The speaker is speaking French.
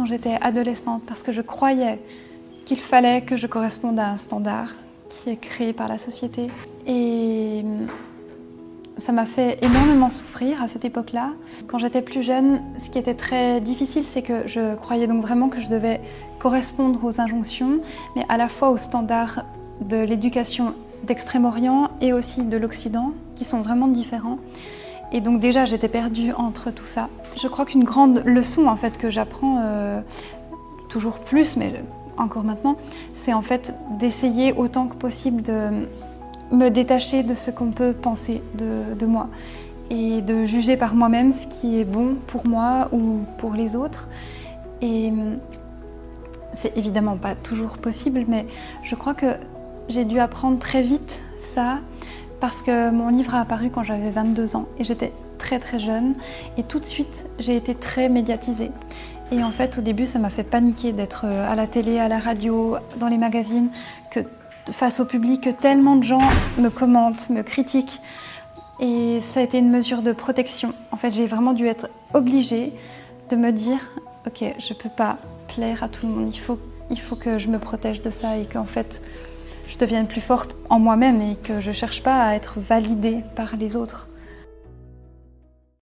quand j'étais adolescente parce que je croyais qu'il fallait que je corresponde à un standard qui est créé par la société. Et ça m'a fait énormément souffrir à cette époque-là. Quand j'étais plus jeune, ce qui était très difficile, c'est que je croyais donc vraiment que je devais correspondre aux injonctions, mais à la fois aux standards de l'éducation d'Extrême-Orient et aussi de l'Occident, qui sont vraiment différents. Et donc déjà, j'étais perdue entre tout ça. Je crois qu'une grande leçon en fait, que j'apprends toujours plus, mais encore maintenant, c'est en fait d'essayer autant que possible de me détacher de ce qu'on peut penser de moi et de juger par moi-même ce qui est bon pour moi ou pour les autres. Et c'est évidemment pas toujours possible, mais je crois que j'ai dû apprendre très vite ça parce que mon livre a apparu quand j'avais 22 ans et j'étais très très jeune et tout de suite j'ai été très médiatisée. Et en fait au début ça m'a fait paniquer d'être à la télé, à la radio, dans les magazines, que face au public, que tellement de gens me commentent, me critiquent. Et ça a été une mesure de protection. En fait j'ai vraiment dû être obligée de me dire ok, je peux pas plaire à tout le monde, il faut que je me protège de ça et qu'en fait je devienne plus forte en moi-même et que je cherche pas à être validée par les autres.